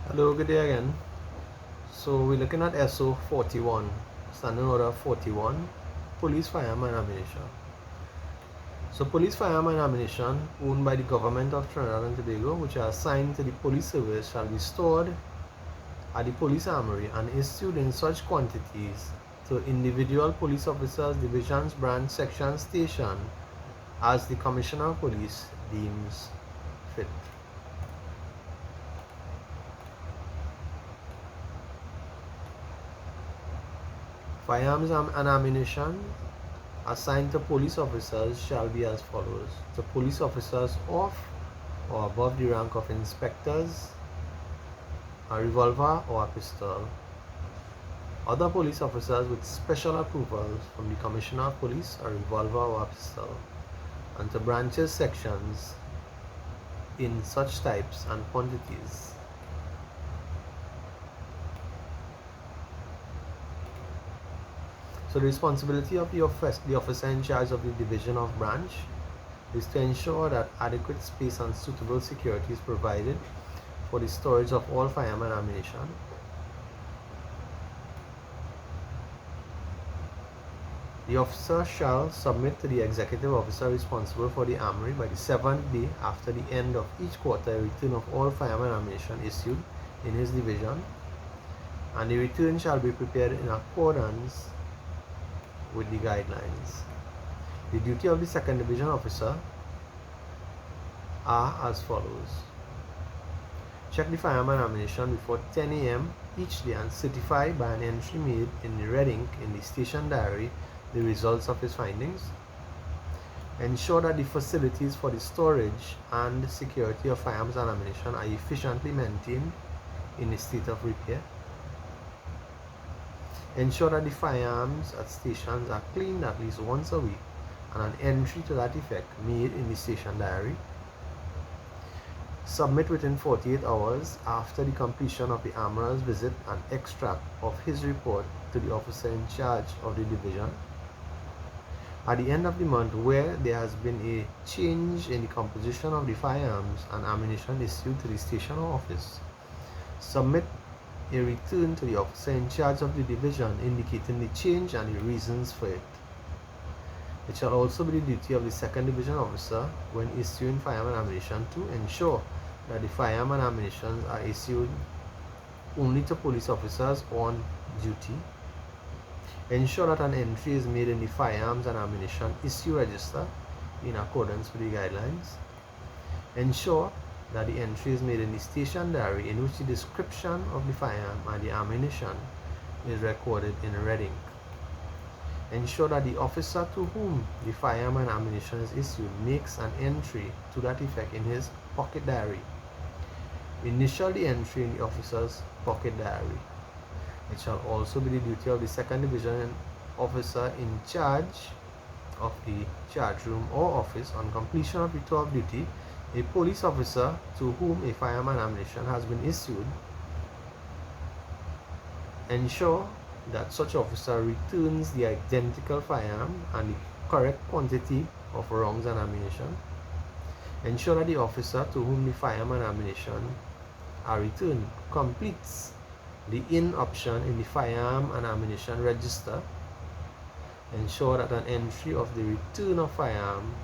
Hello, good day again. So we're looking at SO 41, Standing Order 41, Police Firearm and Ammunition. So police firearm and ammunition owned by the government of Trinidad and Tobago, which are assigned to the police service, shall be stored at the police armory and issued in such quantities to individual police officers, divisions, branch, section, station, as the Commissioner of Police deems fit. Firearms and ammunition assigned to police officers shall be as follows: to police officers of or above the rank of inspectors, a revolver or a pistol. Other police officers with special approval from the Commissioner of Police, a revolver or a pistol. And to branches, sections in such types and quantities. So the responsibility of the officer in charge of the division of branch is to ensure that adequate space and suitable security is provided for the storage of all firearm and ammunition. The officer shall submit to the executive officer responsible for the armory by the 7th day after the end of each quarter a return of all firearm and ammunition issued in his division, and the return shall be prepared in accordance with the guidelines. The duty of the 2nd Division officer are as follows: check the firearm and ammunition before 10 a.m. each day and certify by an entry made in the red ink in the station diary the results of his findings. Ensure that the facilities for the storage and security of firearms and ammunition are efficiently maintained in a state of repair. Ensure that the firearms at stations are cleaned at least once a week and an entry to that effect made in the station diary. Submit within 48 hours after the completion of the armorer's visit an extract of his report to the officer in charge of the division. At the end of the month, where there has been a change in the composition of the firearms and ammunition issued to the station or office, submit a return to the officer in charge of the division indicating the change and the reasons for it. It shall also be the duty of the 2nd Division officer, when issuing firearm and ammunition, to ensure that the firearm and ammunition are issued only to police officers on duty. Ensure that an entry is made in the firearms and ammunition issue register in accordance with the guidelines. Ensure that the entry is made in the station diary in which the description of the firearm and the ammunition is recorded in red ink. Ensure that the officer to whom the firearm and ammunition is issued makes an entry to that effect in his pocket diary. Initial the entry in the officer's pocket diary. It shall also be the duty of the 2nd Division officer in charge of the charge room or office, on completion of the tour of duty, a police officer to whom a firearm and ammunition has been issued, ensure that such officer returns the identical firearm and the correct quantity of rounds and ammunition. Ensure that the officer to whom the firearm and ammunition are returned completes the in option in the firearm and ammunition register. Ensure that an entry of the return of firearm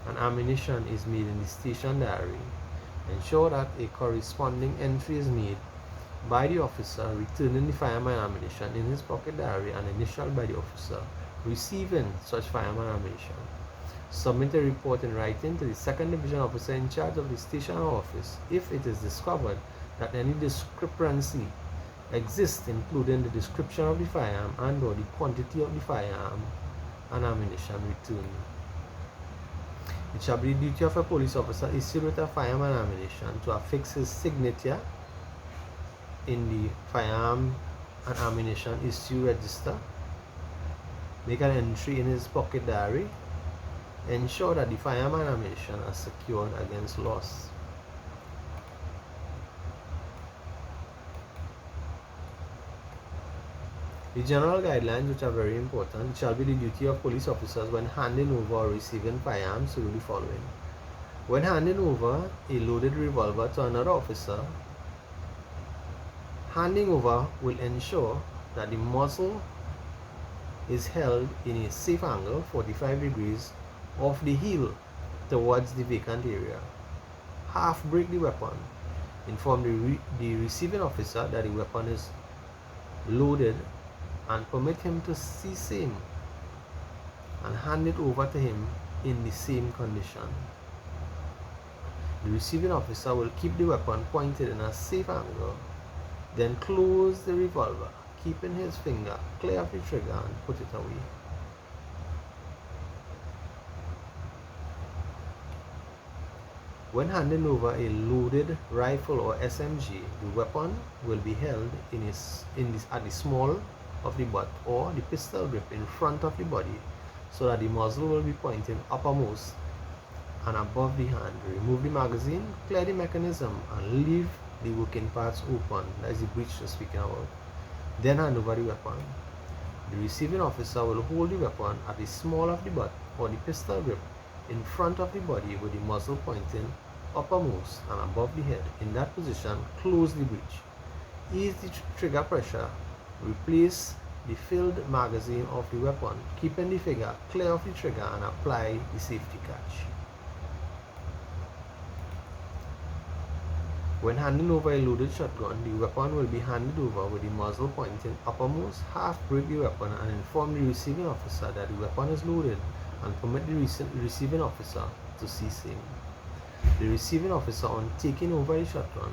and ammunition is made in the station diary. Ensure that a corresponding entry is made by the officer returning the firearm and ammunition in his pocket diary and initialed by the officer receiving such firearm and ammunition. Submit a report in writing to the 2nd Division officer in charge of the station or office if it is discovered that any discrepancy exists, including the description of the firearm and or the quantity of the firearm and ammunition returned. It shall be the duty of a police officer issued with a firearm and ammunition to affix his signature in the firearm and ammunition issue register, make an entry in his pocket diary, ensure that the firearm and ammunition are secured against loss. The general guidelines, which are very important, shall be the duty of police officers when handing over or receiving firearms to do the following: when handing over a loaded revolver to another officer, Handing over will ensure that the muzzle is held in a safe angle, 45 degrees, of the heel towards the vacant area. Half break the weapon. Inform the receiving officer that the weapon is loaded and permit him to seize aim and hand it over to him in the same condition. The receiving officer will keep the weapon pointed in a safe angle, then close the revolver, keeping his finger clear of the trigger, and put it away. When handing over a loaded rifle or SMG, the weapon will be held at the small of the butt or the pistol grip in front of the body, so that the muzzle will be pointing uppermost and above the hand. Remove the magazine, clear the mechanism, and leave the working parts open. That is the breech we're speaking about. Then hand over the weapon. The receiving officer will hold the weapon at the small of the butt or the pistol grip in front of the body with the muzzle pointing uppermost and above the head. In that position, close the breech. Ease the trigger pressure. Replace the filled magazine of the weapon, keeping the finger clear of the trigger, and apply the safety catch. When handing over a loaded shotgun, the weapon will be handed over with the muzzle pointing uppermost. Half break the weapon and inform the receiving officer that the weapon is loaded, and permit the receiving officer to seize aim. The receiving officer, on taking over the shotgun,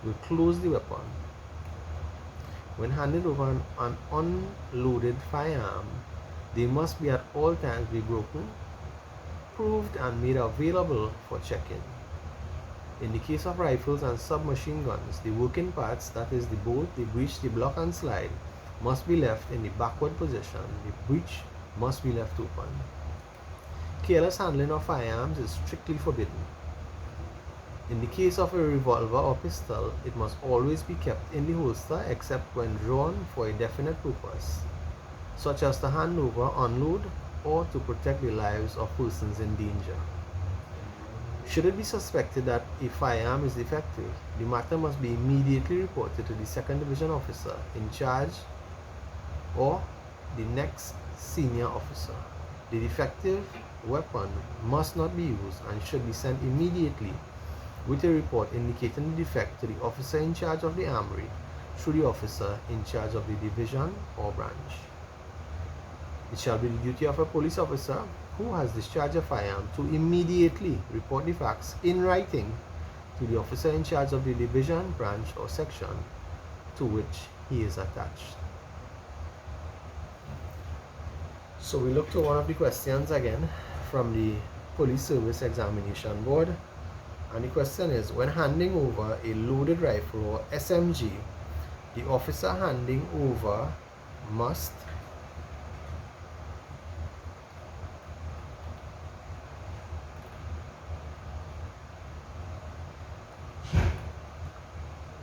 will close the weapon. When handed over an unloaded firearm, they must be at all times be broken, proved, and made available for checking. In the case of rifles and submachine guns, the working parts, that is the bolt, the breech, the block and slide, must be left in the backward position. The breech must be left open. Careless handling of firearms is strictly forbidden. In the case of a revolver or pistol, it must always be kept in the holster except when drawn for a definite purpose, such as to hand over, unload, or to protect the lives of persons in danger. Should it be suspected that a firearm is defective, the matter must be immediately reported to the 2nd Division officer in charge or the next senior officer. The defective weapon must not be used and should be sent immediately with a report indicating the defect to the officer in charge of the armory through the officer in charge of the division or branch. It shall be the duty of a police officer who has discharged a firearm to immediately report the facts in writing to the officer in charge of the division, branch, or section to which he is attached. So we look to one of the questions again from the Police Service Examination Board, and the question is, when handing over a loaded rifle or SMG, the officer handing over must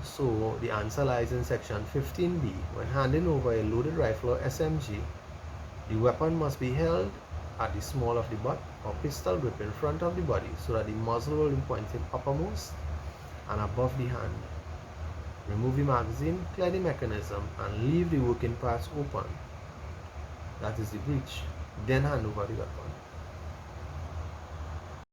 So the answer lies in section 15B. When handing over a loaded rifle or SMG, the weapon must be held at the small of the butt or pistol grip in front of the body so that the muzzle will be pointed uppermost and above the hand. Remove the magazine, clear the mechanism, and leave the working parts open. That is the breech. Then hand over the weapon.